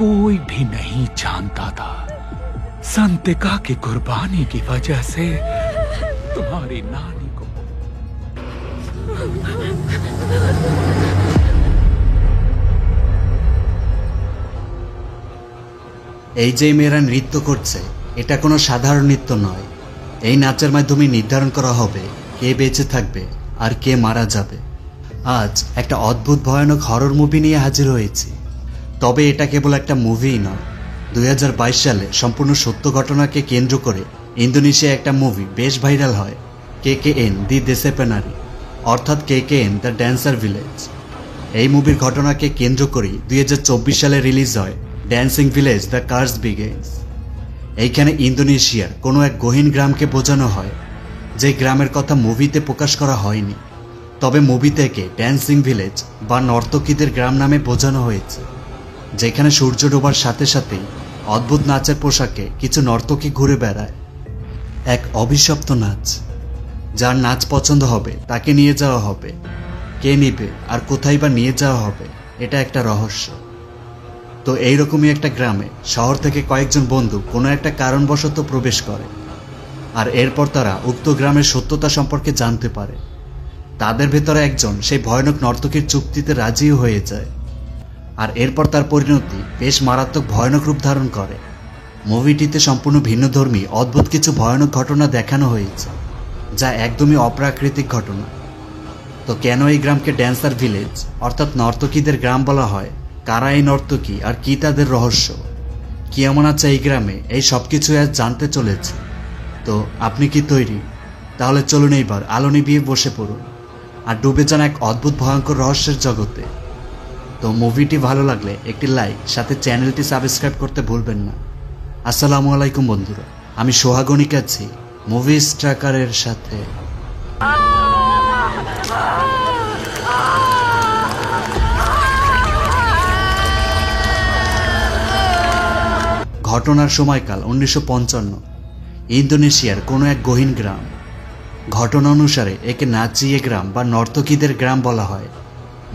कोई भी नहीं जानता था संतिका की कुर्बानी की वजह से तुम्हारी नानी को। এই যে মেয়েরা নৃত্য করছে এটা কোনো সাধারণ নৃত্য নয়। এই নাচের মাধ্যমে নির্ধারণ করা হবে কে বেঁচে থাকবে আর কে মারা যাবে। আজ একটা অদ্ভুত ভয়ানক হরর মুভি নিয়ে হাজির হয়েছি। তবে এটা কেবল একটা মুভিই নয়। 2022 সালে সম্পূর্ণ সত্য ঘটনাকে কেন্দ্র করে ইন্দোনেশিয়ায় একটা মুভি বেশ ভাইরাল হয়, KKN দি দেসেপেনারি, অর্থাৎ KKN দ্য ড্যান্সার ভিলেজ। এই মুভির ঘটনাকে কেন্দ্র করেই 2024 সালে রিলিজ হয় Dancing Village The Curse Begins. এইখানে ইন্দোনেশিয়ার কোনো এক গহীন গ্রামকে বোঝানো হয়, যে গ্রামের কথা মুভিতে প্রকাশ করা হয়নি। তবে মুভি থেকে ড্যান্সিং ভিলেজ বা নর্তকীদের গ্রাম নামে বোঝানো হয়েছে, যেখানে সূর্য ডোবার সাথে সাথেই অদ্ভুত নাচের পোশাকে কিছু নর্তকী ঘুরে বেড়ায়। এক অভিশপ্ত নাচ, যার নাচ পছন্দ হবে তাকে নিয়ে যাওয়া হবে। কে নিবে আর কোথায় বা নিয়ে যাওয়া হবে এটা একটা রহস্য। তো এইরকমই একটা গ্রামে শহর থেকে কয়েকজন বন্ধু কোনো একটা কারণবশত প্রবেশ করে, আর এরপর তারা উক্ত গ্রামের সত্যতা সম্পর্কে জানতে পারে। তাদের ভেতরে একজন সেই ভয়ানক নর্তকীর চুক্তিতে রাজিও হয়ে যায়, আর এরপর তার পরিণতি বেশ মারাত্মক ভয়ানক রূপ ধারণ করে। মুভিটিতে সম্পূর্ণ ভিন্নধর্মী অদ্ভুত কিছু ভয়ানক ঘটনা দেখানো হয়েছে, যা একদমই অপ্রাকৃতিক ঘটনা। তো কেন এই গ্রামকে ড্যান্সার ভিলেজ অর্থাৎ নর্তকীদের গ্রাম বলা হয়, কারা এই নর্তকী আর কি তাদের রহস্য, কি এমন আছে এই গ্রামে, এই সব কিছু আজ জানতে চলেছে। তো আপনি কি তৈরি? তাহলে চলুন এইবার আলো নিভিয়ে বসে পড়ুন আর ডুবে যান এক অদ্ভুত ভয়ঙ্কর রহস্যের জগতে। তো মুভিটি ভালো লাগলে একটি লাইক, সাথে চ্যানেলটি সাবস্ক্রাইব করতে ভুলবেন না। আসসালামু আলাইকুম বন্ধুরা, আমি সোহাগনিক আছি মুভিজ ট্র্যাকারের সাথে। ঘটনার সময়কাল 1955, ইন্দোনেশিয়ার কোনো এক গহীন গ্রাম। ঘটনা অনুসারে একে নাচিয়ে গ্রাম বা নর্তকীদের গ্রাম বলা হয়।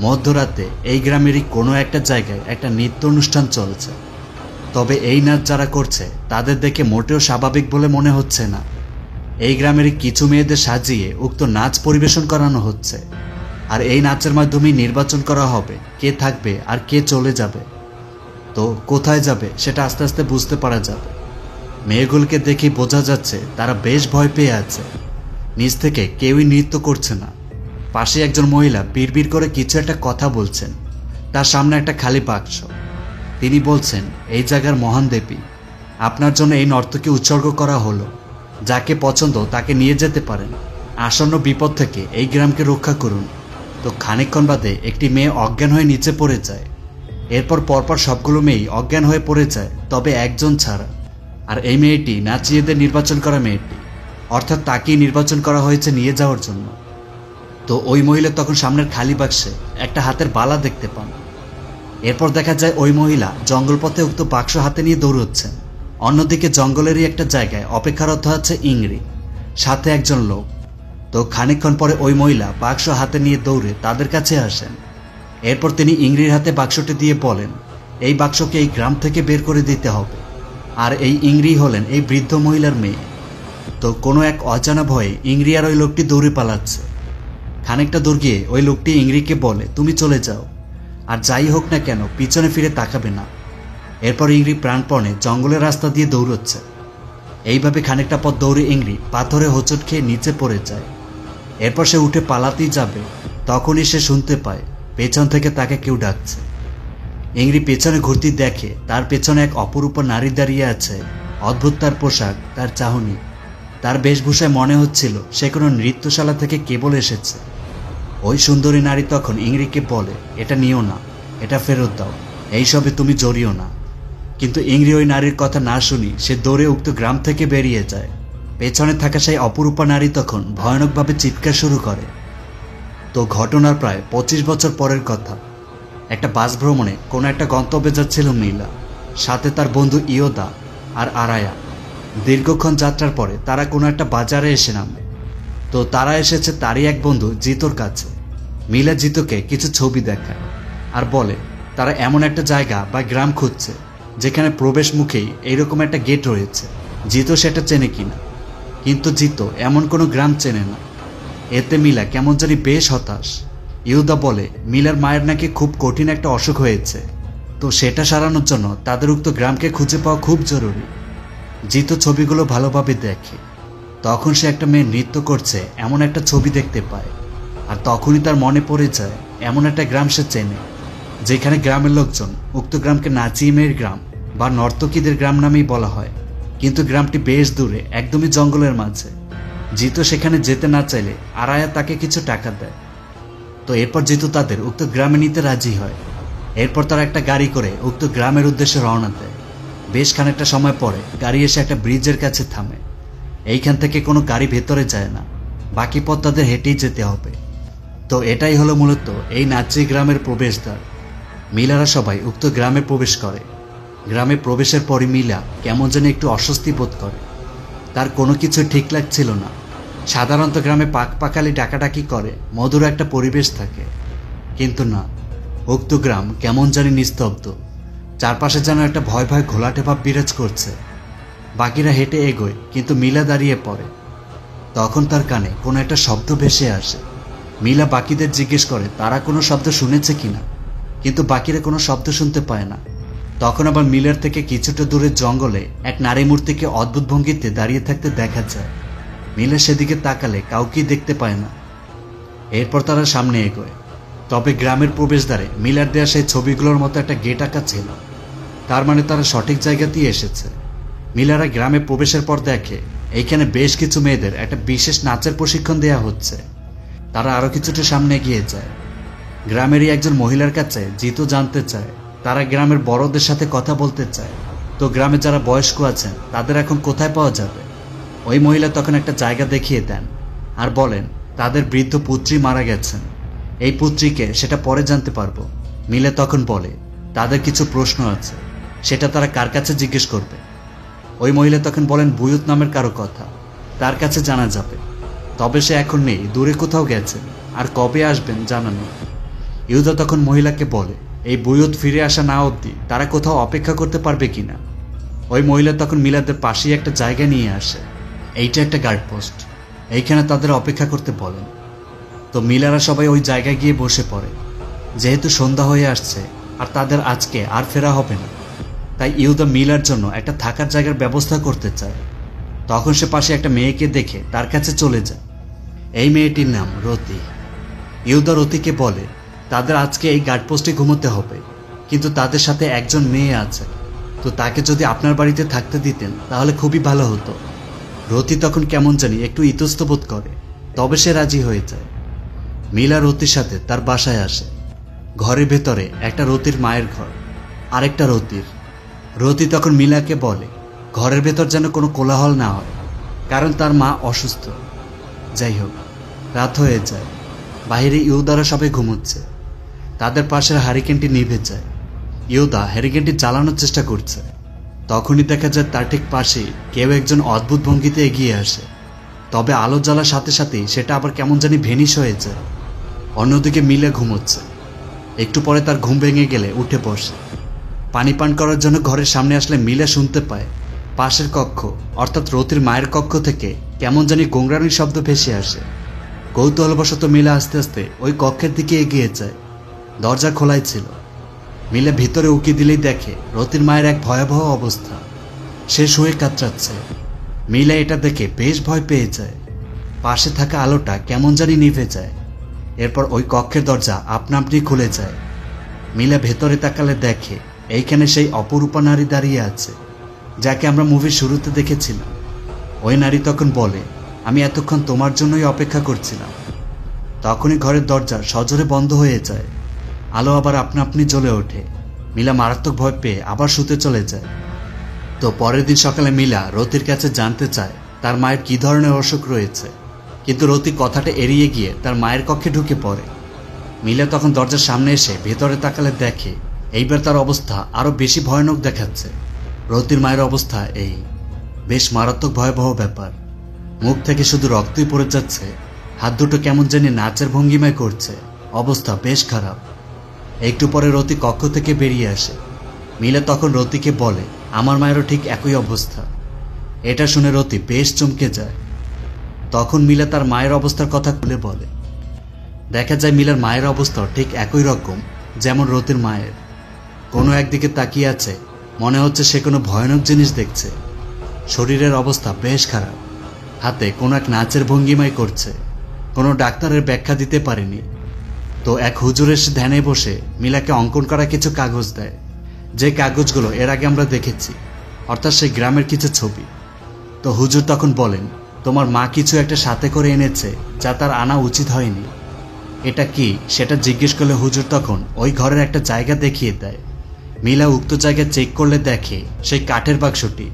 মধ্যরাতে এই গ্রামেরই কোনো একটা জায়গায় একটা নৃত্য অনুষ্ঠান চলছে। তবে এই নাচ যারা করছে তাদের দেখে মোটেও স্বাভাবিক বলে মনে হচ্ছে না। এই গ্রামেরই কিছু মেয়েদের সাজিয়ে উক্ত নাচ পরিবেশন করানো হচ্ছে, আর এই নাচের মাধ্যমেই নির্বাচন করা হবে কে থাকবে আর কে চলে যাবে। তো কোথায় যাবে সেটা আস্তে আস্তে বুঝতে পারা যাবে। মেয়েগুলোকে দেখে বোঝা যাচ্ছে তারা বেশ ভয় পেয়ে আছে। নিজ থেকে কেউই নৃত্য করছে না। পাশে একজন মহিলা বিড়বিড় করে কিছু একটা কথা বলছেন। তার সামনে একটা খালি বাক্স। তিনি বলছেন, এই জায়গার মহান দেবী, আপনার জন্য এই নর্তকী উৎসর্গ করা হলো। যাকে পছন্দ তাকে নিয়ে যেতে পারেন। আসন্ন বিপদ থেকে এই গ্রামকে রক্ষা করুন। তো খানিকক্ষণ বাদে একটি মেয়ে অজ্ঞান হয়ে নিচে পড়ে যায়। এরপর পরপর সবগুলো মেয়েই অজ্ঞান হয়ে পড়ে যায়, তবে একজন ছাড়া। আর এই মেয়েটি নাচিয়েদের নির্বাচন করা মেয়েটি, অর্থাৎ তাকেই নির্বাচন করা হয়েছে নিয়ে যাওয়ার জন্য। তো ওই মহিলা তখন সামনের খালি বাক্সে একটা হাতের বালা দেখতে পান। এরপর দেখা যায় ওই মহিলা জঙ্গলপথে উক্ত বাক্স হাতে নিয়ে দৌড়চ্ছেন। অন্যদিকে জঙ্গলেরই একটা জায়গায় অপেক্ষারত আছে ইংরি, সাথে একজন লোক। তো খানিকক্ষণ পরে ওই মহিলা বাক্স হাতে নিয়ে দৌড়ে তাদের কাছে আসেন। এরপর তিনি ইংরির হাতে বাক্সটি দিয়ে বলেন, এই বাক্সকে এই গ্রাম থেকে বের করে দিতে হবে। আর এই ইংরি হলেন এই বৃদ্ধ মহিলার মেয়ে। তো কোনো এক অজানা ভয়ে ইংরি আর ওই লোকটি দৌড়ে পালাচ্ছে। খানিকটা দূর গিয়ে ওই লোকটি ইংরিকে বলে, তুমি চলে যাও, আর যাই হোক না কেন পিছনে ফিরে তাকাবে না। এরপর ইংরি প্রাণপণে জঙ্গলের রাস্তা দিয়ে দৌড়চ্ছে। এইভাবে খানিকটা পথ দৌড়ে ইংরি পাথরে হোঁচট খেয়ে নিচে পড়ে যায়। এরপর সে উঠে পালাতেই যাবে, তখনই সে শুনতে পায় পেছন থেকে তাকে কেউ ডাকছে। ইংরি পেছনে ঘুরতে দেখে তার পেছনে এক অপরূপা নারী দাঁড়িয়ে আছে। অদ্ভুত তার পোশাক, তার চাহনি, তার বেশভূষায় মনে হচ্ছিল সে কোনো নৃত্যশালা থেকে কেবল এসেছে। ওই সুন্দরী নারী তখন ইংরিকে বলে, এটা নিও না, এটা ফেরত দাও, এইসবে তুমি জড়িও না। কিন্তু ইংরি ওই নারীর কথা না শুনি সে দৌড়ে উক্ত গ্রাম থেকে বেরিয়ে যায়। পেছনে থাকা সেই অপরূপা নারী তখন ভয়ানকভাবে চিৎকার শুরু করে। তো ঘটনার প্রায় 25 বছর পরের কথা। একটা বাস ভ্রমণে কোনো একটা গন্তব্যে যাচ্ছিল নীলা, সাথে তার বন্ধু ইয়োদা আর আরায়া। দীর্ঘক্ষণ যাত্রার পরে তারা কোনো একটা বাজারে এসে নামে। তো তারা এসেছে তারই এক বন্ধু জিতোর কাছে। মিলা জিতোকে কিছু ছবি দেখায় আর বলে তারা এমন একটা জায়গা বা গ্রাম খুঁজছে যেখানে প্রবেশ মুখেই এইরকম একটা গেট রয়েছে। জিতো সেটা চেনে কিনা, কিন্তু জিতো এমন কোনো গ্রাম চেনে না। এতে মিলা কেমন জানি বেশ হতাশ। ইহুদা বলে মিলার মায়ের নাকি খুব কঠিন একটা অসুখ হয়েছে, তো সেটা সারানোর জন্য তাদের উক্ত গ্রামকে খুঁজে পাওয়া খুব জরুরি। জিতো ছবিগুলো ভালোভাবে দেখে। তখন সে একটা মেয়ে নৃত্য করছে এমন একটা ছবি দেখতে পায়, আর তখনই তার মনে পড়ে যায় এমন একটা গ্রাম সে চেনে, যেখানে গ্রামের লোকজন উক্ত গ্রামকে নাচিয়ে মেয়ের গ্রাম বা নর্তকীদের গ্রাম নামেই বলা হয়। কিন্তু গ্রামটি বেশ দূরে, একদমই জঙ্গলের মাঝে। জিতো সেখানে যেতে না চাইলে আরায়া তাকে কিছু টাকা দেয়। তো এরপর জিতু তাদের উক্ত গ্রামে নিতে রাজি হয়। এরপর তারা একটা গাড়ি করে উক্ত গ্রামের উদ্দেশ্যে রওনা দেয়। বেশ খানিকটা সময় পরে গাড়ি এসে একটা ব্রিজের কাছে থামে। এইখান থেকে কোনো গাড়ি ভেতরে যায় না, বাকি পথ তাদের হেঁটেই যেতে হবে। তো এটাই হলো মূলত এই নাচি গ্রামের প্রবেশদ্বার। মিলারা সবাই উক্ত গ্রামে প্রবেশ করে। গ্রামে প্রবেশের পরই মিলা কেমন যেন একটু অস্বস্তি বোধ করে। তার কোনো কিছু ঠিক লাগছিল না। সাধারণত গ্রামে পাকপাকালি ডাকাডাকি করে মধুর একটা পরিবেশ থাকে, কিন্তু না, উক্ত গ্রাম কেমন জানি নিস্তব্ধ। চারপাশে যেন একটা ভয় ভয় ঘোলাটে ভাব বিরাজ করছে। বাকিরা হেঁটে এগোয়, কিন্তু মিলা দাঁড়িয়ে পড়ে। তখন তার কানে কোনো একটা শব্দ ভেসে আসে। মিলা বাকিদের জিজ্ঞেস করে তারা কোনো শব্দ শুনেছে কিনা, কিন্তু বাকিরা কোনো শব্দ শুনতে পায় না। তখন আবার মিলার থেকে কিছুটা দূরের জঙ্গলে এক নারী মূর্তিকে অদ্ভুত ভঙ্গিতে দাঁড়িয়ে থাকতে দেখা যায়। মিলা সেদিকে তাকালে কাউকেই দেখতে পায় না। এরপর তারা সামনে এগোয়। তবে গ্রামের প্রবেশদ্বারে মিলার দেয়া সেই ছবিগুলোর মতো একটা গেট আঁকা ছিল। তার মানে তারা সঠিক জায়গাতেই এসেছে। মিলারা গ্রামে প্রবেশের পর দেখে এইখানে বেশ কিছু মেয়েদের একটা বিশেষ নাচের প্রশিক্ষণ দেয়া হচ্ছে। তারা আরো কিছুটা সামনে এগিয়ে যায়। গ্রামেরই একজন মহিলার কাছে জিতু জানতে চায় তারা গ্রামের বড়দের সাথে কথা বলতে চায়, তো গ্রামে যারা বয়স্ক আছেন তাদের এখন কোথায় পাওয়া যাবে। ওই মহিলা তখন একটা জায়গা দেখিয়ে দেন আর বলেন তাদের বৃদ্ধ পুত্রী মারা গেছেন। এই পুত্রীকে সেটা পরে জানতে পারবো। মিলে তখন বলে তাদের কিছু প্রশ্ন আছে, সেটা তারা কার কাছে জিজ্ঞেস করবে। ওই মহিলা তখন বলেন বুয়ুত নামের কারো কথা, তার কাছে জানা যাবে। তবে সে এখন নেই, দূরে কোথাও গেছেন, আর কবে আসবেন জানা নেই। ইহুদা তখন মহিলাকে বলে এই বুয়ুত ফিরে আসা না অবধি তারা কোথাও অপেক্ষা করতে পারবে কিনা। ওই মহিলা তখন মিলাদের পাশেই একটা জায়গা নিয়ে আসে। এইটা একটা গার্ডপোস্ট, এইখানে তাদের অপেক্ষা করতে বলেন। তো মিলারা সবাই ওই জায়গায় গিয়ে বসে পড়ে। যেহেতু সন্ধ্যা হয়ে আসছে আর তাদের আজকে আর ফেরা হবে না, তাই ইহুদা মিলার জন্য একটা থাকার জায়গার ব্যবস্থা করতে চায়। তখন সে পাশে একটা মেয়েকে দেখে তার কাছে চলে যায়। এই মেয়েটির নাম রতি। ইহুদা রতিকে বলে তাদের আজকে এই গার্ডপোস্টে ঘুমোতে হবে, কিন্তু তাদের সাথে একজন মেয়ে আছে, তো তাকে যদি আপনার বাড়িতে থাকতে দিতেন তাহলে খুবই ভালো হতো। রতি তখন কেমন জানি একটু ইতস্তত করে, তবে সে রাজি হয়ে যায়। মিলা রতির সাথে তার বাসায় আসে। ঘরের ভেতরে একটা রতির মায়ের ঘর, আরেকটা রতির। রতি তখন মিলাকে বলে ঘরের ভেতর যেন কোনো কোলাহল না হয়, কারণ তার মা অসুস্থ। যাই হোক, রাত হয়ে যায়। বাইরে ইহুদারা সবাই ঘুমোচ্ছে। তাদের পাশের হারিকেনটি নিভে যায়। ইহুদা হ্যারিকেনটি জ্বালানোর চেষ্টা করছে। তখনই দেখা যায় তার ঠিক পাশেই কেউ একজন অদ্ভুত ভঙ্গিতে এগিয়ে আসে। তবে আলো জ্বালার সাথে সাথেই সেটা আবার কেমন জানি ভেনিশ হয়ে যায়। অন্যদিকে মিলে ঘুমোচ্ছে। একটু পরে তার ঘুম ভেঙে গেলে উঠে বসে। পানি পান করার জন্য ঘরের সামনে আসলে মিলে শুনতে পায় পাশের কক্ষ অর্থাৎ রতির মায়ের কক্ষ থেকে কেমন জানি গোংরানির শব্দ ভেসে আসে। কৌতূহলবশত মিলা আস্তে আস্তে ওই কক্ষের দিকে এগিয়ে যায়। দরজা খোলাই ছিল। মিলে ভিতরে উকি দিলেই দেখে রতির মায়ের এক ভয়াবহ অবস্থা। সে শুয়ে কাতরাচ্ছে। মিলা এটা দেখে বেশ ভয় পেয়ে যায়। পাশে থাকা আলোটা কেমন জানি নিভে যায়। এরপর ওই কক্ষের দরজা আপনা আপনি খুলে যায়। মিলা ভেতরে তাকালে দেখে এইখানে সেই অপরূপা নারী দাঁড়িয়ে আছে, যাকে আমরা মুভির শুরুতে দেখেছিলাম। ওই নারী তখন বলে আমি এতক্ষণ তোমার জন্যই অপেক্ষা করছিলাম। তখনই ঘরের দরজা সজোরে বন্ধ হয়ে যায়। আলো আবার আপনা আপনি জ্বলে ওঠে। মিলা মারাত্মক ভয় পেয়ে আবার শুতে চলে যায়। তো পরের দিন সকালে মিলা রতির কাছে জানতে চায় তার মায়ের কি ধরনের অসুখ রয়েছে, কিন্তু রতি কথাটা এড়িয়ে গিয়ে তার মায়ের কক্ষে ঢুকে পড়ে। মিলা তখন দরজার সামনে এসে ভেতরে তাকালে দেখে এইবার তার অবস্থা আরো বেশি ভয়ানক দেখাচ্ছে। রতির মায়ের অবস্থা এই বেশ মারাত্মক ভয়াবহ ব্যাপার। মুখ থেকে শুধু রক্তই পড়ে যাচ্ছে। হাত দুটো কেমন জানি নাচের ভঙ্গিমায় করছে। অবস্থা বেশ খারাপ। একটু পরে রতি কক্ষ থেকে বেরিয়ে আসে। মিলা তখন রতিকে বলে, আমার মায়েরও ঠিক একই অবস্থা। এটা শুনে রতি বেশ চমকে যায়। তখন মিলা তার মায়ের অবস্থার কথা খুলে বলে। দেখা যায় মিলার মায়ের অবস্থা ঠিক একই রকম যেমন রতির মায়ের। কোনো একদিকে তাকিয়ে আছে, মনে হচ্ছে সে কোনো ভয়ানক জিনিস দেখছে। শরীরের অবস্থা বেশ খারাপ, হাতে কোনো এক নাচের ভঙ্গিমাই করছে। কোনো ডাক্তারের ব্যাখ্যা দিতে পারেনি। তো এক হুজুর এসে ধ্যানে বসে মিলাকে অঙ্কন করা কিছু কাগজ দেয়, যে কাগজগুলো এর আগে আমরা দেখেছি, অর্থাৎ সেই গ্রামের কিছু ছবি। তো হুজুর তখন বলেন, তোমার মা কিছু একটা সাথে করে এনেছে যা তার আনা উচিত হয়নি। এটা কি সেটা জিজ্ঞেস করলে হুজুর তখন ওই ঘরের একটা জায়গা দেখিয়ে দেয়। মিলা উক্ত জায়গায় চেক করলে দেখে সেই কাঠের বাক্সটি,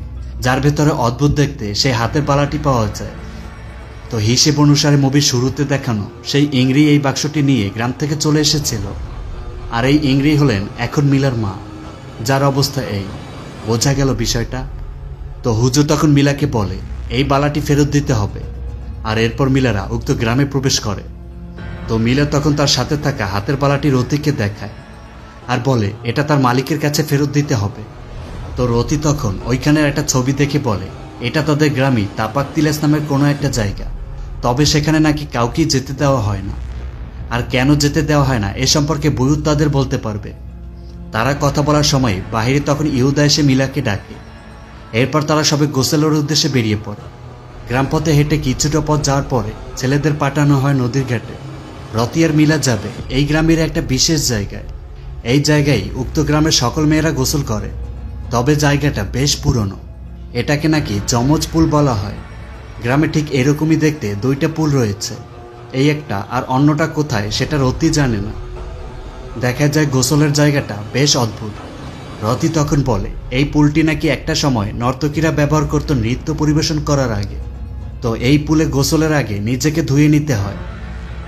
যার ভেতরে অদ্ভুত দেখতে সেই হাতের বালাটি পাওয়া যায়। তো হিসেব অনুসারে মুভির শুরুতে দেখানো সেই ইংরি এই বাক্সটি নিয়ে গ্রাম থেকে চলে এসেছিল। আর এই ইংরি হলেন এখন মিলার মা, যার অবস্থা এই। বোঝা গেল বিষয়টা? তো হুজুর তখন মিলাকে বলে এই বালাটি ফেরত দিতে হবে। আর এরপর মিলারা উক্ত গ্রামে প্রবেশ করে। তো মিলা তখন তার সাথে থাকা হাতের বালাটি রতিকে দেখায় আর বলে এটা তার মালিকের কাছে ফেরত দিতে হবে। তো রতি তখন ওইখানের একটা ছবি দেখে বলে এটা তাদের গ্রামই তাপাক তিলাস নামের কোনো একটা জায়গা, তবে সেখানে নাকি কাউকেই যেতে দেওয়া হয় না। আর কেন যেতে দেওয়া হয় না এ সম্পর্কে বুয়ুত তাদের বলতে পারবে। তারা কথা বলার সময় বাহিরে তখন ইহুদা এসে মিলাকে ডাকে। এরপর তারা সবে গোসলের উদ্দেশ্যে বেরিয়ে পড়ে। গ্রামপথে হেঁটে কিছুটা পথ যাওয়ার পরে ছেলেদের পাঠানো হয় নদীর ঘাটে। রতি আর মিলা যাবে এই গ্রামের একটা বিশেষ জায়গায়। এই জায়গায় উক্ত গ্রামের সকল মেয়েরা গোসল করে, তবে জায়গাটা বেশ পুরনো। এটাকে নাকি যমজ পুল বলা হয়। গ্রামে ঠিক এরকমই দেখতে দুইটা পুল রয়েছে, এই একটা আর অন্যটা কোথায় সেটা রতি জানে না। দেখা যায় গোসলের জায়গাটা বেশ অদ্ভুত। রতি তখন বলে এই পুলটি নাকি একটা সময় নর্তকীরা ব্যবহার করত নৃত্য পরিবেশন করার আগে। তো এই পুলে গোসলের আগে নিজেকে ধুয়ে নিতে হয়।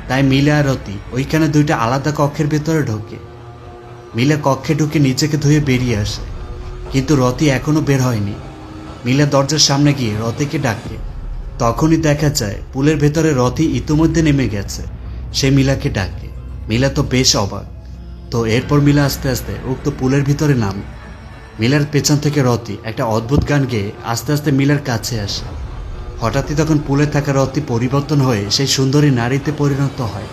তাই মিলা আর রতি ওইখানে দুইটা আলাদা কক্ষের ভেতরে ঢোকে। মিলা কক্ষে ঢুকে নিজেকে ধুয়ে বেরিয়ে আসে, কিন্তু রতি এখনো বের হয়নি। মিলা দরজার সামনে গিয়ে রতিকে ডাকে। তখনই দেখা যায় পুলের ভেতরে রতি ইতিমধ্যে নেমে গেছে। সে মিলাকে ডাকে। মিলা তো বেশ অবাক। তো এরপর মিলা আস্তে আস্তে উক্ত পুলের ভিতরে নামে। মিলার পেছন থেকে রতি একটা অদ্ভুত গান গেয়ে আস্তে আস্তে মিলার কাছে আসে। হঠাৎই তখন পুলে থাকা রতি পরিবর্তন হয়ে সেই সুন্দরী নারীতে পরিণত হয়।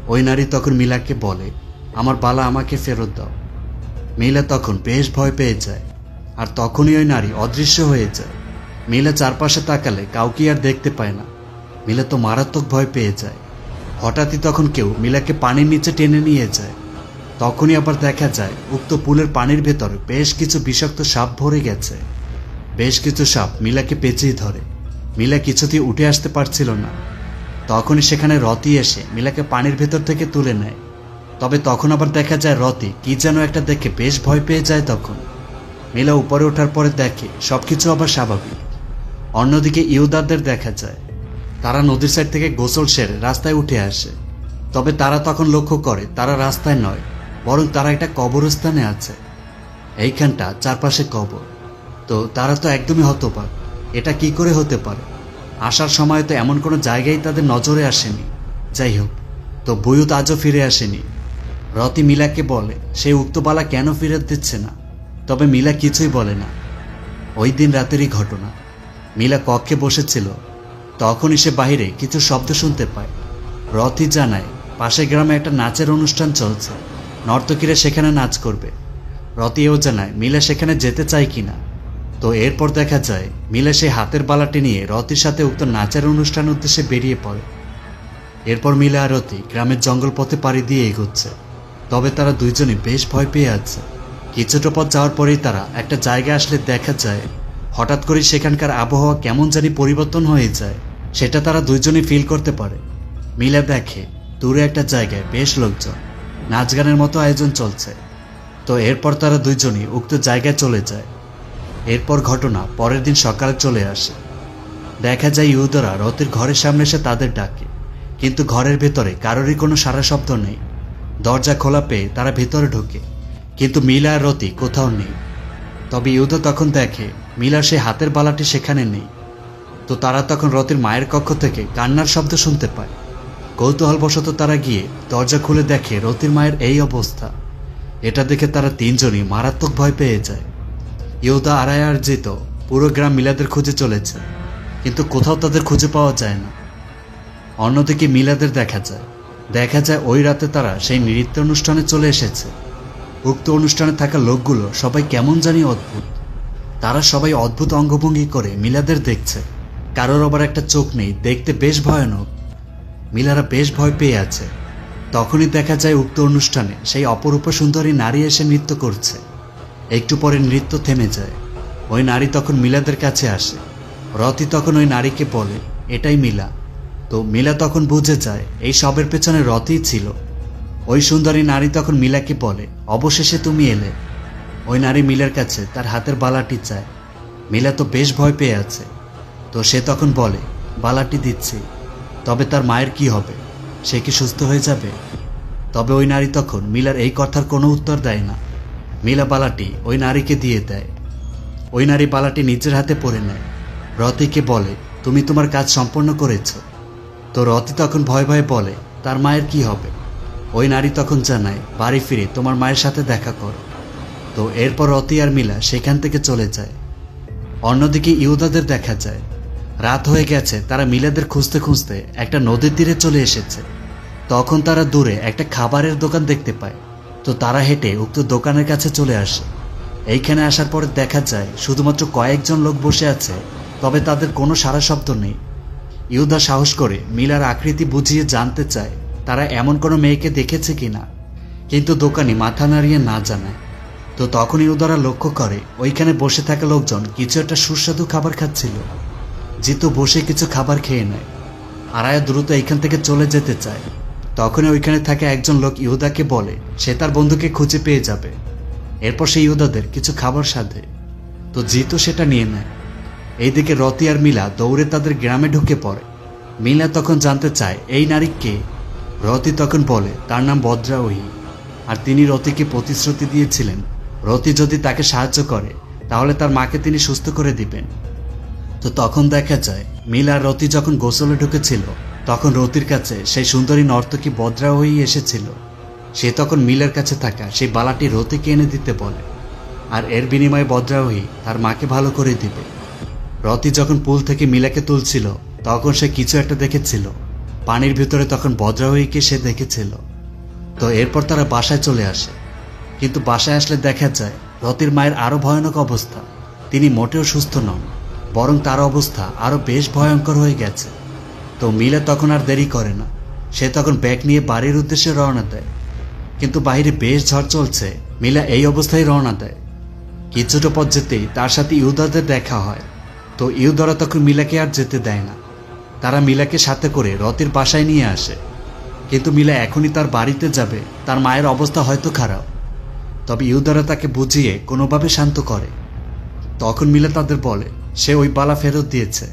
ওই নারী তখন মিলাকে বলে আমার বালা আমাকে ফেরত দাও। মিলা তখন বেশ ভয় পেয়ে যায়। আর তখনই ওই নারী অদৃশ্য হয়ে যায়। মিলা চারপাশে তাকালে কাউকে আর দেখতে পায় না। মিলা তো মারাত্মক ভয় পেয়ে যায়। হঠাৎই তখন কেউ মিলাকে পানির নিচে টেনে নিয়ে যায়। তখনই আবার দেখা যায় উক্ত পুলের পানির ভেতর বেশ কিছু বিষাক্ত সাপ ভরে গেছে। বেশ কিছু সাপ মিলাকে পেঁচিয়ে ধরে। মিলা কিছুতেই উঠে আসতে পারছিল না। তখনই সেখানে রতি এসে মিলাকে পানির ভেতর থেকে তুলে নেয়। তবে তখন আবার দেখা যায় রতি কি যেন একটা দেখে বেশ ভয় পেয়ে যায়। তখন মিলা উপরে ওঠার পরে দেখে সবকিছু আবার স্বাভাবিক। অন্যদিকে ইহুদাদের দেখা যায় তারা নদীর সাইড থেকে গোসল সেরে রাস্তায় উঠে আসে। তবে তারা তখন লক্ষ্য করে তারা রাস্তায় নয়, বরং তারা একটা কবরস্থানে আছে। এইখানটা চারপাশে কবর। তো তারা তো একদমই হতবাক, এটা কি করে হতে পারে? আসার সময় তো এমন কোনো জায়গায় তাদের নজরে আসেনি। যাই হোক, তো বুয়ুত আজও ফিরে আসেনি। রতি মিলাকে বলে সে উক্তবালা কেন ফিরত দিচ্ছে না, তবে মিলা কিছুই বলে না। ওই দিন রাতেরই ঘটনা। মিলা কক্ষে বসেছিল, তখনই সে বাহিরে কিছু শব্দ শুনতে পায়। রতি জানায় পাশের গ্রামে একটা নাচের অনুষ্ঠান চলছে, নর্তকীরা সেখানে নাচ করবে। রতিও জানায় মিলা সেখানে যেতে চায় কিনা। তো এরপর দেখা যায় মিলা সেই হাতের বালাটি নিয়ে রতির সাথে উক্ত নাচের অনুষ্ঠান উদ্দেশ্যে বেরিয়ে পড়ে। এরপর মিলা আর রতি গ্রামের জঙ্গল পথে পাড়ি দিয়ে এগোচ্ছে। তবে তারা দুইজনই বেশ ভয় পেয়ে আছে। কিছুটা পথ যাওয়ার পরেই তারা একটা জায়গায় আসলে দেখা যায় হঠাৎ করে সেখানকার আবহাওয়া কেমন জানি পরিবর্তন হয়ে যায়। সেটা তারা দুইজনই ফিল করতে পারে। মিলা দেখে দূরে একটা জায়গায় বেশ লোকজন, নাচ গানের মতো আয়োজন চলছে। তো এরপর তারা দুইজনই উক্ত জায়গায় চলে যায়। এরপর ঘটনা পরের দিন সকালে চলে আসে। দেখা যায় ইহুদারা রতির ঘরের সামনে এসে তাদের ডাকে, কিন্তু ঘরের ভেতরে কারোরই কোনো সারা শব্দ নেই। দরজা খোলা পেয়ে তারা ভেতরে ঢোকে, কিন্তু মিলা আর রতি কোথাও নেই। তবে ইহুদা তখন দেখে মিলার সেই হাতের বালাটি সেখানে নেই। তো তারা তখন রতির মায়ের কক্ষ থেকে কান্নার শব্দ শুনতে পায়। কৌতূহলবশত তারা গিয়ে দরজা খুলে দেখে রতির মায়ের এই অবস্থা। এটা দেখে তারা তিনজনই মারাত্মক ভয় পেয়ে যায়। ইহুদা আরায়া আর জিতো পুরো গ্রাম মিলাদের খুঁজে চলেছে, কিন্তু কোথাও তাদের খুঁজে পাওয়া যায় না। অন্যদিকে মিলাদের দেখা যায় ওই রাতে তারা সেই নৃত্য অনুষ্ঠানে চলে এসেছে। উক্ত অনুষ্ঠানে থাকা লোকগুলো সবাই কেমন জানি অদ্ভুত। তারা সবাই অদ্ভুত অঙ্গভঙ্গি করে মিলাদের দেখছে। কারোর আবার একটা চোখ নেই, দেখতে বেশ ভয়ানক। মিলারা বেশ ভয় পেয়ে আছে। তখনই দেখা যায় উক্ত অনুষ্ঠানে সেই অপরূপ সুন্দরী নারী এসে নৃত্য করছে। একটু পরে নৃত্য থেমে যায়। ওই নারী তখন মিলাদের কাছে আসে। রতি তখন ওই নারীকে বলে, এটাই মিলা। তো মিলা তখন বুঝে যায় এই সবের পেছনে রতিই ছিল। ওই সুন্দরী নারী তখন মিলাকে বলে, অবশেষে তুমি এলে। ওই নারী মিলার কাছে তার হাতের বালাটি চায়। মিলা তো বেশ ভয় পেয়ে আছে। তো সে তখন বলে, বালাটি দিচ্ছি, তবে তার মায়ের কি হবে? সে কি সুস্থ হয়ে যাবে? তবে ওই নারী তখন মিলার এই কথার কোনো উত্তর দেয় না। মিলা বালাটি ওই নারীকে দিয়ে দেয়। ওই নারী বালাটি নিজের হাতে পরে নেয়। রতিকে বলে, তুমি তোমার কাজ সম্পন্ন করেছ। তো রতি তখন ভয়ে ভয়ে বলে, তার মায়ের কি হবে? ওই নারী তখন জানায়, বাড়ি ফিরে তোমার মায়ের সাথে দেখা করো। তো এরপর রতি আর মিলা সেখান থেকে চলে যায়। অন্যদিকে ইহুদাদের দেখা যায় রাত হয়ে গেছে। তারা মিলাদের খুঁজতে খুঁজতে একটা নদীর তীরে চলে এসেছে। তখন তারা দূরে একটা খাবারের দোকান দেখতে পায়। তো তারা হেঁটে উক্ত দোকানের কাছে চলে আসে। এইখানে আসার পরে দেখা যায় শুধুমাত্র কয়েকজন লোক বসে আছে, তবে তাদের কোনো সারা শব্দ নেই। ইহুদা সাহস করে মিলার আকৃতি বুঝিয়ে জানতে চায় তারা এমন কোনো মেয়েকে দেখেছে কিনা, কিন্তু দোকানি মাথা নাড়িয়ে না জানায়। তো তখন ইহুদারা লক্ষ্য করে ওইখানে বসে থাকা লোকজন কিছু একটা সুস্বাদু খাবার খাচ্ছিল। জিতু বসে কিছু খাবার খেয়ে নেয়। আরায়া দ্রুত এইখান থেকে চলে যেতে চায়। তখনই ওইখানে থাকা একজন লোক ইহুদাকে বলে সে তার বন্ধুকে খুঁজে পেয়ে যাবে। এরপর সে ইহুদাদের কিছু খাবার সাধে। তো জিতু সেটা নিয়ে নেয়। এইদিকে রতি আর মিলা দৌড়ে তাদের গ্রামে ঢুকে পড়ে। মিলা তখন জানতে চায় এই নারী কে। রতি তখন বলে তার নাম বদ্রাওহী, আর তিনি রতিকে প্রতিশ্রুতি দিয়েছিলেন রতি যদি তাকে সাহায্য করে তাহলে তার মাকে তিনি সুস্থ করে দিবেন। তো তখন দেখা যায় মিলা আর রতি যখন গোসলে ঢুকেছিল তখন রতির কাছে সেই সুন্দরী নর্তকী বদ্রাওহী এসেছিল। সে তখন মিলার কাছে থাকা সেই বালাটি রতিকে এনে দিতে বলে, আর এর বিনিময়ে বদ্রাওহী তার মাকে ভালো করে দিবে। রতি যখন পুল থেকে মিলাকে তুলছিল তখন সে কিছু একটা দেখেছিল। পানির ভিতরে তখন বদ্রাওহীকে সে দেখেছিল। তো এরপর তারা বাসায় চলে আসে। কিন্তু বাসায় আসলে দেখা যায় রতির মায়ের আরো ভয়ানক অবস্থা। তিনি মোটেও সুস্থ নন, বরং তার অবস্থা আরো বেশ ভয়ঙ্কর হয়ে গেছে। তো মিলা তখন আর দেরি করে না। সে তখন ব্যাগ নিয়ে বাড়ির উদ্দেশ্যে রওনা দেয়। কিন্তু বাইরে বেশ ঝড় চলছে। মিলা এই অবস্থায় রওনা দেয়। কিছুটা পথ যেতেই তার সাথে ইহুদাদের দেখা হয়। তো ইহুদারা তখন মিলাকে আর যেতে দেয় না। তারা মিলাকে সাথে করে রতির বাসায় নিয়ে আসে। কিন্তু মিলা এখনই তার বাড়িতে যাবে, তার মায়ের অবস্থা হয়তো খারাপ। তবে ইহুদারা তাকে বুঝিয়ে কোনোভাবে শান্ত করে। তখন মিলা তাদের বলে সে ওই বালা ফেরত দিয়েছে,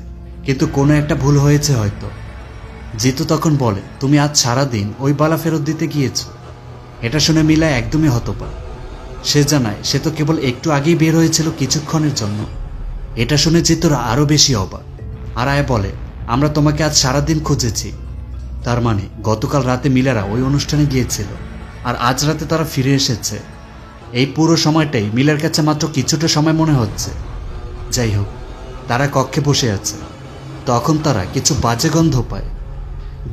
কিন্তু কোনো একটা ভুল হয়েছে হয়তো। জিতু তখন বলে তুমি আজ সারাদিন ওই বালা ফেরত দিতে গিয়েছ। এটা শুনে মিলা একদমই হতবাক। সে জানায় সে তো কেবল একটু আগেই বের হয়েছিল কিছুক্ষণের জন্য। এটা শুনে জিতুরা আরো বেশি অবাক। আর আয়া বলে আমরা তোমাকে আজ সারাদিন খুঁজেছি। তার মানে গতকাল রাতে মিলারা ওই অনুষ্ঠানে গিয়েছিল, আর আজ রাতে তারা ফিরে এসেছে। এই পুরো সময়টাই মিলার কাছে মাত্র কিছুটা সময় মনে হচ্ছে। যাই হোক, তারা কক্ষে বসে আছে। তখন তারা কিছু বাজে গন্ধ পায়।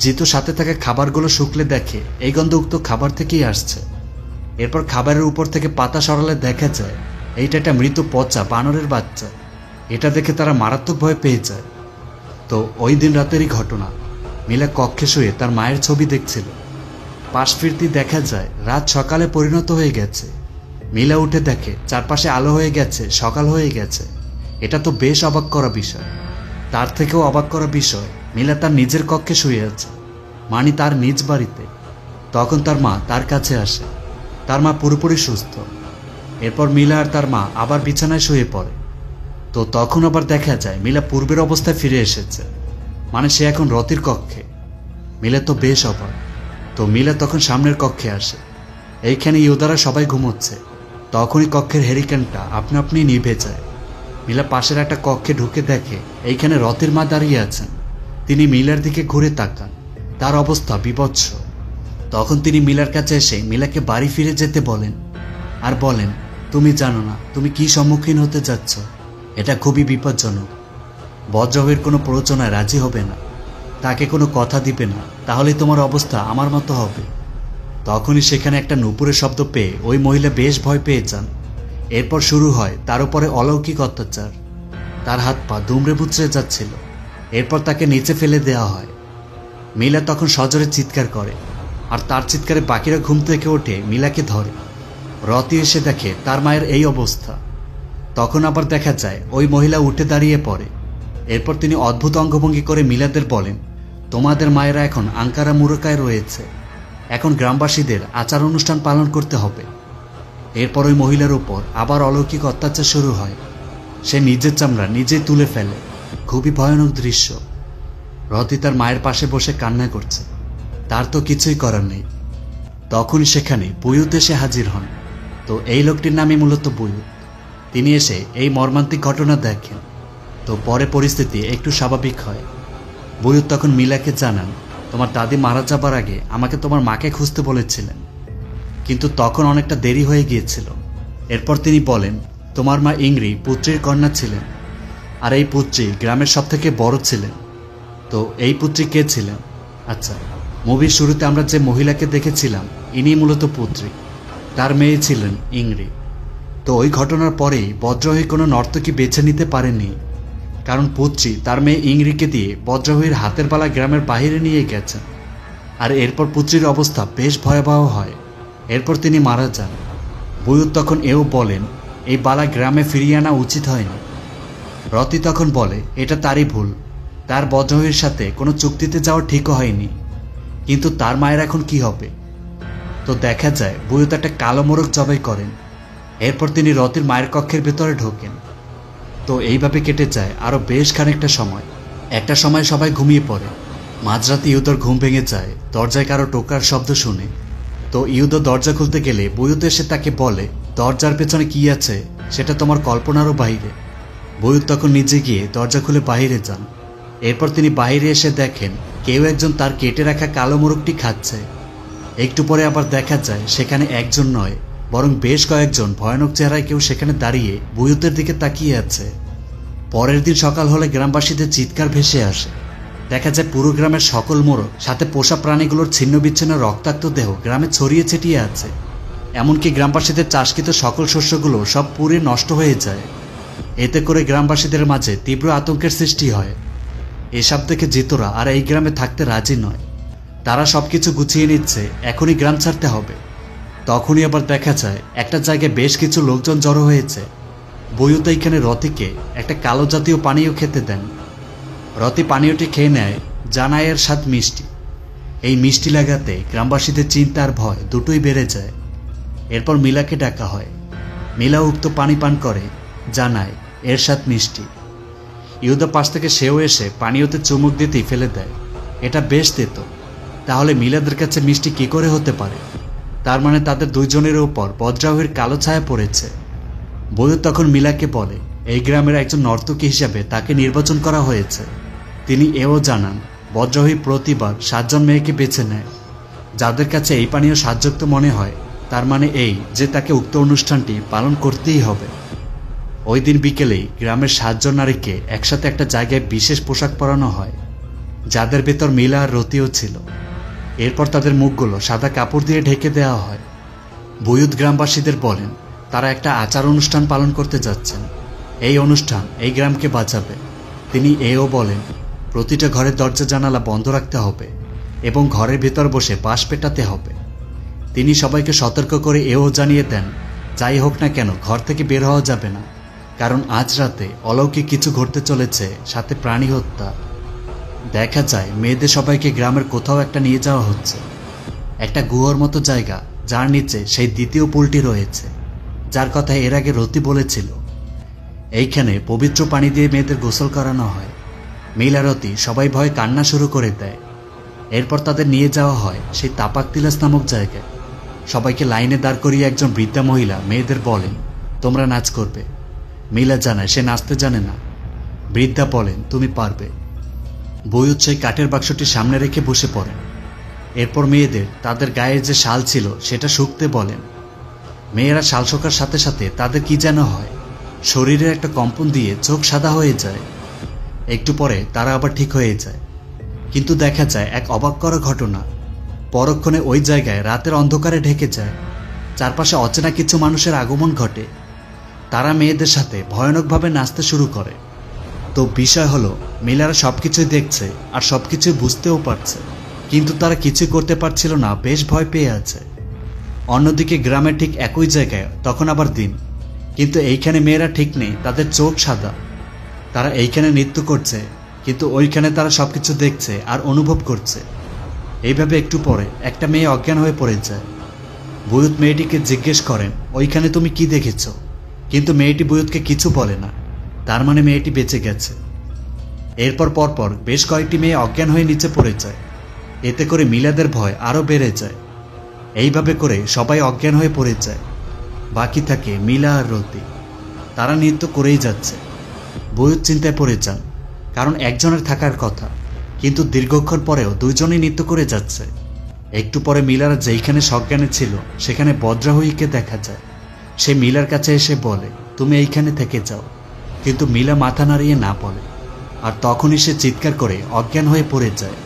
জিতু সাথে থাকা খাবারগুলো শুকলে দেখে এই গন্ধ উক্ত খাবার থেকেই আসছে। এরপর খাবারের উপর থেকে পাতা সরালে দেখা যায় এইটা একটা মৃত পচা বানরের বাচ্চা। এটা দেখে তারা মারাত্মক ভয় পেয়ে যায়। তো ওই দিন রাতেরই ঘটনা। মিলা কক্ষে শুয়ে তার মায়ের ছবি দেখছিল। পাশ ফিরতি দেখা যায় রাত সকালে পরিণত হয়ে গেছে। মিলা উঠে দেখে চারপাশে আলো হয়ে গেছে, সকাল হয়ে গেছে। এটা তো বেশ অবাক করা বিষয়। তার থেকেও অবাক করা বিষয় মিলা তার নিজের কক্ষে শুয়ে আছে, মানে তার নিজ বাড়িতে। তখন তার মা তার কাছে আসে। তার মা পুরোপুরি সুস্থ। এরপর মিলা আর তার মা আবার বিছানায় শুয়ে পড়ে। তো তখন আবার দেখা যায় মিলা পূর্বের অবস্থায় ফিরে এসেছে, মানে সে এখন রতির কক্ষে। মিলা তো বেশ অবাক। তো মিলা তখন সামনের কক্ষে আসে। এইখানে ইহুদারা সবাই ঘুমোচ্ছে। তখনই কক্ষের হেরিকেনটা আপনা আপনি নিভে যায়। মিলা পাশের একটা কক্ষে ঢুকে দেখে এইখানে রতির মা দাঁড়িয়ে আছেন। তিনি মিলার দিকে ঘুরে তাকান। তার অবস্থা বিভৎস। তখন তিনি মিলার কাছে এসে মিলাকে বাড়ি ফিরে যেতে বলেন। আর বলেন, তুমি জানো না তুমি কি সম্মুখীন হতে যাচ্ছ, এটা খুবই বিপজ্জনক। বজ্রহীর কোনো প্ররোচনায় রাজি হবে না, তাকে কোনো কথা দিবে না, তাহলে তোমার অবস্থা আমার মতো হবে। তখনই সেখানে একটা নুপুরের শব্দ পেয়ে ওই মহিলা বেশ ভয় পেয়ে যান। এরপর শুরু হয় তার উপরে অলৌকিক অত্যাচার। তার হাত পা দুমড়ে মুচড়ে যাচ্ছিল। এরপর তাকে নিচে ফেলে দেওয়া হয়। মিলা তখন সজোরে চিৎকার করে, আর তার চিৎকারে বাকিরা ঘুম থেকে ওঠে মিলাকে ধরে। রতি এসে দেখে তার মায়ের এই অবস্থা। তখন আবার দেখা যায় ওই মহিলা উঠে দাঁড়িয়ে পড়ে। এরপর তিনি অদ্ভুত অঙ্গভঙ্গি করে মিলাদের বলেন, তোমাদের মায়েরা এখন আঙ্কারা মুরকায় রয়েছে, এখন গ্রামবাসীদের আচার অনুষ্ঠান পালন করতে হবে। এরপর ওই মহিলার উপর আবার অলৌকিক অত্যাচার শুরু হয়। সে নিজের চামড়া নিজেই তুলে ফেলে। খুবই ভয়ানক দৃশ্য। রতি তার মায়ের পাশে বসে কান্না করছে, তার তো কিছুই করার নেই। তখনই সেখানে বুয়ুত এসে হাজির হন। তো এই লোকটির নামই মূলত বুয়ুত। তিনি এসে এই মর্মান্তিক ঘটনা দেখেন। তো পরে পরিস্থিতি একটু স্বাভাবিক হয়। বুয়ুত তখন মিলাকে জানান, তোমার দাদি মারা যাবার আগে আমাকে তোমার মাকে খুঁজতে বলেছিলেন, কিন্তু তখন অনেকটা দেরি হয়ে গিয়েছিল। এরপর তিনি বলেন, তোমার মা ইংরি পুত্রীর কন্যা ছিলেন, আর এই পুত্রী গ্রামের সব থেকে বড় ছিলেন। তো এই পুত্রী কে ছিলেন? আচ্ছা, মুভির শুরুতে আমরা যে মহিলাকে দেখেছিলাম ইনি মূলত পুত্রী, তার মেয়ে ছিলেন ইংরি। তো ওই ঘটনার পরেই বজ্রহী কোনো নর্তকী বেছে নিতে পারেননি, কারণ পুত্রী তার মেয়ে ইংরিকে দিয়ে বজ্রহীর হাতের বালা গ্রামের বাইরে নিয়ে গেছেন। আর এরপর পুত্রীর অবস্থা বেশ ভয়াবহ হয়। এরপর তিনি মারা যান। বুয়ুত তখন এও বলেন, এই বালা গ্রামে ফিরিয়ে আনা উচিত হয়নি। রতি তখন বলে, এটা তারই ভুল, তার বজ্রহীর সাথে কোনো চুক্তিতে যাওয়া ঠিকও হয়নি, কিন্তু তার মায়ের এখন কি হবে? তো দেখা যায় বুয়ুত একটা কালো মোরগ জবাই করেন। এরপর তিনি রতির মায়ের কক্ষের ভেতরে ঢোকেন। তো এইভাবে কেটে যায় আরো বেশ খানিকটা সময়। একটা সময় সবাই ঘুমিয়ে পড়ে। মাঝরাতে ইউদর ঘুম ভেঙে যায় দরজায় কারো টোকার শব্দ শুনে। তো ইউদো দরজা খুলতে গেলে বুয়ুত এসে তাকে বলে, দরজার পেছনে কি আছে সেটা তোমার কল্পনারও বাইরে। বুয়ুত তখন নিজে গিয়ে দরজা খুলে বাইরে যান। এরপর তিনি বাইরে এসে দেখেন কেউ একজন তার কেটে রাখা কালো মোরগটি খাচ্ছে। একটু পরে আবার দেখা যায় সেখানে একজন নয়, বরং বেশ কয়েকজন ভয়ানক চেহারায় কেউ সেখানে দাঁড়িয়ে বুয়ুতের দিকে তাকিয়ে আছে। পরের দিন সকাল হলে গ্রামবাসীদের চিৎকার ভেসে আসে। দেখা যায় পুরো গ্রামের সকল মোরগ সাথে পোষা প্রাণীগুলোর ছিন্ন বিচ্ছিন্ন রক্তাক্ত দেহ গ্রামে ছড়িয়ে ছিটিয়ে আছে। এমনকি গ্রামবাসীদের চাষকৃত সকল শস্যগুলো সব পুড়ে নষ্ট হয়ে যায়। এতে করে গ্রামবাসীদের মাঝে তীব্র আতঙ্কের সৃষ্টি হয়। এসব দেখে জিতোরা আর এই গ্রামে থাকতে রাজি নয়। তারা সবকিছু গুছিয়ে নিচ্ছে, এখনই গ্রাম ছাড়তে হবে। তখনই আবার দেখা যায় একটা জায়গায় বেশ কিছু লোকজন জড়ো হয়েছে। বুয়ুত এইখানে রতিকে একটা কালো জাতীয় পানীয় খেতে দেন। রতি পানীয়টি খেয়ে নেয়, জানায় এর স্বাদ মিষ্টি। এই মিষ্টি লাগাতে গ্রামবাসীদের চিন্তা আর ভয় দুটোই বেড়ে যায়। এরপর মিলাকে ডাকা হয়। মিলা উক্ত পানি পান করে, জানায় এর স্বাদ মিষ্টি। ইউদা পাশ থেকে সেও এসে পানীয়তে চুমুক দিতেই ফেলে দেয়, এটা বেশ তেতো। তাহলে মিলাদের কাছে মিষ্টি কি করে হতে পারে? তার মানে তাদের দুইজনের উপর বজ্রাহীর কালো ছায়া পড়েছে। বুয়ুত তখন মিলাকে বলে, এই গ্রামের একজন নর্তকী হিসাবে তাকে নির্বাচন করা হয়েছে। তিনি এও জানান বজ্রাহী প্রতিবার 7 জন মেয়েকে বেছে নেয়, যাদের কাছে এই পানীয় সাহায্যযুক্ত মনে হয়। তার মানে এই যে তাকে উক্ত অনুষ্ঠানটি পালন করতেই হবে। ওই দিন বিকেলেই গ্রামের 7 জন নারীকে একসাথে একটা জায়গায় বিশেষ পোশাক পরানো হয়, যাদের ভেতর মিলা আর রতিও ছিল। এরপর তাদের মুখগুলো সাদা কাপড় দিয়ে ঢেকে দেওয়া হয়। বুয়ুত গ্রামবাসীদের বলেন তারা একটা আচার অনুষ্ঠান পালন করতে যাচ্ছেন। এই অনুষ্ঠান এই গ্রামকে বাঁচাবে। তিনি এও বলেন প্রতিটা ঘরের দরজা জানালা বন্ধ রাখতে হবে এবং ঘরের ভেতর বসে বাঁশ পেটাতে হবে। তিনি সবাইকে সতর্ক করে এও জানিয়ে দেন, যাই হোক না কেন ঘর থেকে বের হওয়া যাবে না, কারণ আজ রাতে অলৌকিক কিছু ঘটতে চলেছে, সাথে প্রাণী হত্যা। দেখা যায় মেয়েদের সবাইকে গ্রামের কোথাও একটা নিয়ে যাওয়া হচ্ছে, একটা গুহার মতো জায়গা, যার নিচে সেই দ্বিতীয় পুলটি রয়েছে, যার কথা এর আগে রতি বলেছিল। এইখানে পবিত্র পানি দিয়ে মেয়েদের গোসল করানো হয়। মিলা রতি সবাই ভয়ে কান্না শুরু করে দেয়। এরপর তাদের নিয়ে যাওয়া হয় সেই তাপাক তিলাস নামক জায়গায়। সবাইকে লাইনে দাঁড় করিয়ে একজন বৃদ্ধা মহিলা মেয়েদের বলেন, তোমরা নাচ করবে। মিলা জানায় সে নাচতে জানে না। বৃদ্ধা বলেন, তুমি পারবে। বুয়ুত সেই কাঠের বাক্সটি সামনে রেখে বসে পড়েন। এরপর মেয়েদের তাদের গায়ে যে শাল ছিল সেটা শুকতে বলেন। মেয়েরা শালশোকার সাথে সাথে তাদের কি যেন হয়, শরীরে একটা কম্পন দিয়ে চোখ সাদা হয়ে যায়। একটু পরে তারা আবার ঠিক হয়ে যায়। কিন্তু দেখা যায় এক অবাক করা ঘটনা, পরক্ষণে ওই জায়গায় রাতের অন্ধকারে ঢেকে যায়। চারপাশে অচেনা কিছু মানুষের আগমন ঘটে। তারা মেয়েদের সাথে ভয়ানকভাবে নাচতে শুরু করে। তো বিষয় হলো, মিলারা সবকিছুই দেখছে আর সবকিছুই বুঝতেও পারছে, কিন্তু তারা কিছু করতে পারছিল না, বেশ ভয় পেয়ে আছে। অন্যদিকে গ্রামের ঠিক একই জায়গায় তখন আবার দিন, কিন্তু এইখানে মেয়েরা ঠিক নেই, তাদের চোখ সাদা। তারা এইখানে নৃত্য করছে, কিন্তু ওইখানে তারা সবকিছু দেখছে আর অনুভব করছে। এইভাবে একটু পরে একটা মেয়ে অজ্ঞান হয়ে পড়ে যায়। বুয়ুত মেয়েটিকে জিজ্ঞেস করেন, ওইখানে তুমি কি দেখেছ? কিন্তু মেয়েটি বুয়ুতকে কিছু বলে না। তার মানে মেয়েটি বেঁচে গেছে। এরপর পরপর বেশ কয়েকটি মেয়ে অজ্ঞান হয়ে নিচে পড়ে যায়। এতে করে মিলাদের ভয় আরও বেড়ে যায়। এইভাবে করে সবাই অজ্ঞান হয়ে পড়ে যায়। বাকি থাকে মিলা আর রতি। তারা নৃত্য করেই যাচ্ছে। বুয়ুত চিন্তায় পড়ে যান, কারণ একজনের থাকার কথা, কিন্তু দীর্ঘক্ষণ পরেও দুইজনই নৃত্য করে যাচ্ছে। একটু পরে মিলারা যেইখানে সজ্ঞানে ছিল সেখানে বজ্রাহীকে দেখা যায়। সে মিলার কাছে এসে বলে, তুমি এইখানে থেকে যাও। কিন্তু মিলা মাথা নাড়িয়ে না বলে, আর তখনই সে চিৎকার করে অজ্ঞান হয়ে পড়ে যায়।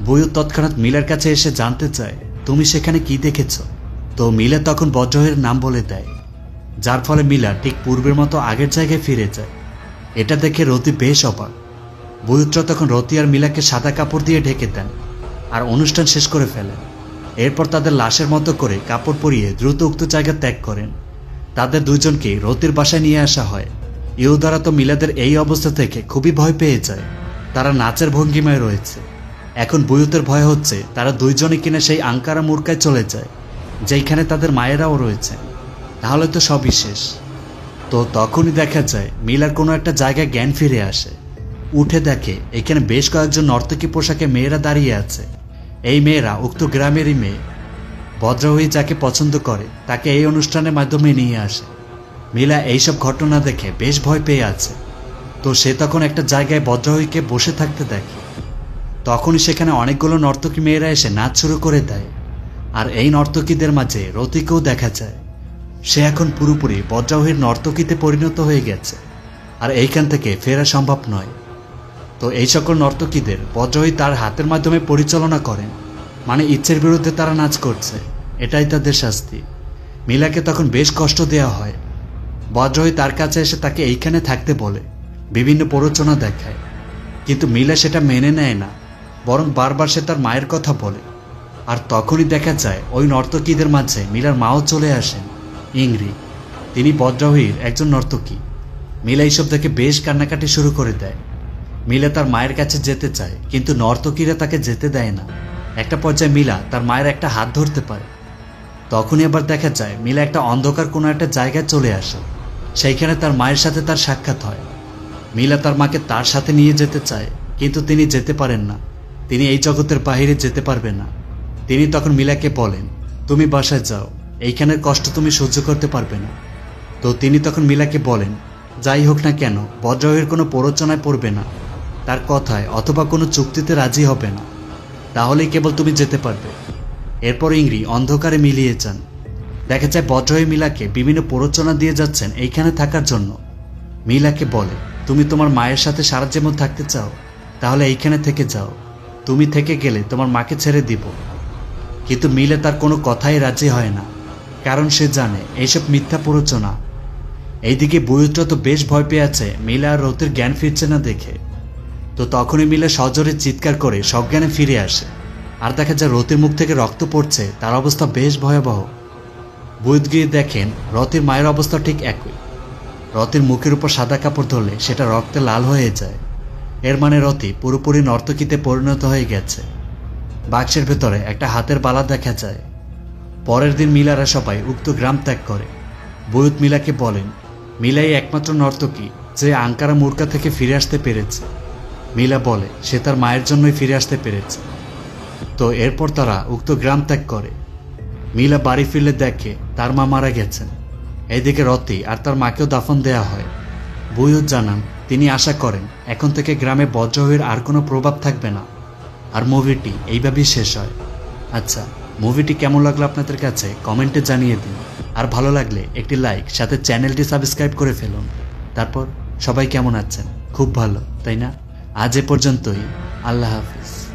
বুয়ুত তৎক্ষণাৎ মিলার কাছে এসে জানতে চায়, তুমি সেখানে কি দেখেছ? তো মিলা তখন বজ্রাহীর নাম বলে দেয়, যার ফলে মিলা ঠিক পূর্বের মতো আগের জায়গায় ফিরে যায়। এটা দেখে রতি বেশ অবাক। বুয়ুতরা তখন রতি আর মিলাকে সাদা কাপড় দিয়ে ঢেকে দেন আর অনুষ্ঠান শেষ করে ফেলেন। এরপর তাদের লাশের মতো করে কাপড় পরিয়ে দ্রুত উক্ত জায়গা ত্যাগ করেন। তাদের দুজনকে রতির বাসায় নিয়ে আসা হয়। ইহুদারা তো মিলাদের এই অবস্থা থেকে খুবই ভয় পেয়ে যায়। তারা নাচের ভঙ্গিমায় রয়েছে। এখন বুয়ুতের ভয় হচ্ছে তারা দুইজনই কিনা সেই আঙ্কারা মুরকায় চলে যায়, যেইখানে তাদের মায়েরাও রয়েছে। তাহলে তো সবই শেষ। তো তখনই দেখা যায় মিলার কোনো একটা জায়গায় জ্ঞান ফিরে আসে। উঠে দেখে এখানে বেশ কয়েকজন নর্তকী পোশাকে মেয়েরা দাঁড়িয়ে আছে। এই মেয়েরা উক্ত গ্রামেরই মেয়ে। বজ্রাহী যাকে পছন্দ করে তাকে এই অনুষ্ঠানের মাধ্যমে নিয়ে আসে। মিলা এইসব ঘটনা দেখে বেশ ভয় পেয়ে আছে। তো সে তখন একটা জায়গায় বজ্রাহীকে বসে থাকতে দেখে। তখনই সেখানে অনেকগুলো নর্তকী মেয়েরা এসে নাচ শুরু করে দেয়। আর এই নর্তকীদের মাঝে রতিকেও দেখা যায়। সে এখন পুরোপুরি বজ্রাহীর নর্তকীতে পরিণত হয়ে গেছে, আর এইখান থেকে ফেরা সম্ভব নয়। তো এই সকল নর্তকীদের বজ্রাহী তার হাতের মাধ্যমে পরিচালনা করেন, মানে ইচ্ছের বিরুদ্ধে তারা নাচ করছে, এটাই তাদের শাস্তি। মিলাকে তখন বেশ কষ্ট দেওয়া হয়। বজ্রাহী তার কাছে এসে তাকে এইখানে থাকতে বলে, বিভিন্ন প্ররোচনা দেখায়, কিন্তু মিলা সেটা মেনে নেয় না, বরং বারবার সে তার মায়ের কথা বলে। আর তখনই দেখা যায় ওই নর্তকীদের মাঝে মিলার মাও চলে আসেন, ইংরি। তিনি বজ্রাহীর একজন নর্তকী। মিলা এইসব দেখে বেশ কান্নাকাটি শুরু করে দেয়। মিলা তার মায়ের কাছে যেতে চায়, কিন্তু নর্তকীরা তাকে যেতে দেয় না। একটা পর্যায়ে মিলা তার মায়ের একটা হাত ধরতে পারে। তখনই আবার দেখা যায় মিলা একটা অন্ধকার কোনো একটা জায়গায় চলে আসে। সেইখানে তার মায়ের সাথে তার সাক্ষাৎ হয়। মিলা তার মাকে তার সাথে নিয়ে যেতে চায়, কিন্তু তিনি যেতে পারেন না। তিনি এই জগতের বাহিরে যেতে পারবে না। তিনি তখন মিলাকে বলেন, তুমি বাসায় যাও, এইখানের কষ্ট তুমি সহ্য করতে পারবে না। তো তিনি তখন মিলাকে বলেন, যাই হোক না কেন বজ্রাহীর কোনো প্ররোচনায় পড়বে না, তার কথায় অথবা কোনো চুক্তিতে রাজি হবে না, তাহলেই কেবল তুমি যেতে পারবে। এরপর ইংরি অন্ধকারে মিলিয়ে যান। দেখা যায় বজ্রাহী মিলাকে বিভিন্ন প্ররোচনা দিয়ে যাচ্ছেন এইখানে থাকার জন্য। মিলাকে বলে, তুমি তোমার মায়ের সাথে সারা জীবন থাকতে চাও, তাহলে এইখানে থেকে যাও। তুমি থেকে গেলে তোমার মাকে ছেড়ে দিব। কিন্তু মিলা তার কোনো কথাই রাজি হয় না, কারণ সে জানে এইসব মিথ্যা প্ররোচনা। এইদিকে বুয়ুতরা তো বেশ ভয় পেয়ে আছে মিলা আর রতির জ্ঞান ফিরছে না দেখে। তো তখনই মিলা সজোরে চিৎকার করে সজ্ঞানে ফিরে আসে। আর দেখা যায় রতির মুখ থেকে রক্ত পড়ছে, তার অবস্থা বেশ ভয়াবহ। বুয়ুত গিয়ে দেখেন রতির মায়ের অবস্থা ঠিক একই। রতির মুখের উপর সাদা কাপড় ধরলে সেটা রক্তে লাল হয়ে যায়। এর মানে রতি পুরোপুরি নর্তকীতে পরিণত হয়ে গেছে। বাক্সের ভেতরে একটা হাতের বালা দেখা যায়। পরের দিন মিলারা সবাই উক্ত গ্রাম ত্যাগ করে। বুয়ুত মিলাকে বলেন, মিলাই একমাত্র নর্তকী যে আঙ্কারা মুরকা থেকে ফিরে আসতে পেরেছে। মিলা বলে সে তার মায়ের জন্যই ফিরে আসতে পেরেছে। তো এরপর তারা উক্ত গ্রাম ত্যাগ করে। মিলা বাড়ি ফিরলে দেখে তার মা মারা গেছেন। এইদিকে রতি আর তার মাকেও দাফন দেয়া হয়। বুয়ুত জানান তিনি আশা করেন এখন থেকে গ্রামে বজ্রাহীর আর কোনো প্রভাব থাকবে না। আর মুভিটি এইভাবেই শেষ হয়। আচ্ছা, মুভিটি কেমন লাগলো আপনাদের কাছে কমেন্টে জানিয়ে দিন। আর ভালো লাগলে একটি লাইক, সাথে চ্যানেলটি সাবস্ক্রাইব করে ফেলুন। তারপর সবাই কেমন আছেন? খুব ভালো, তাই না? আজ এ পর্যন্তই। আল্লাহ হাফিজ।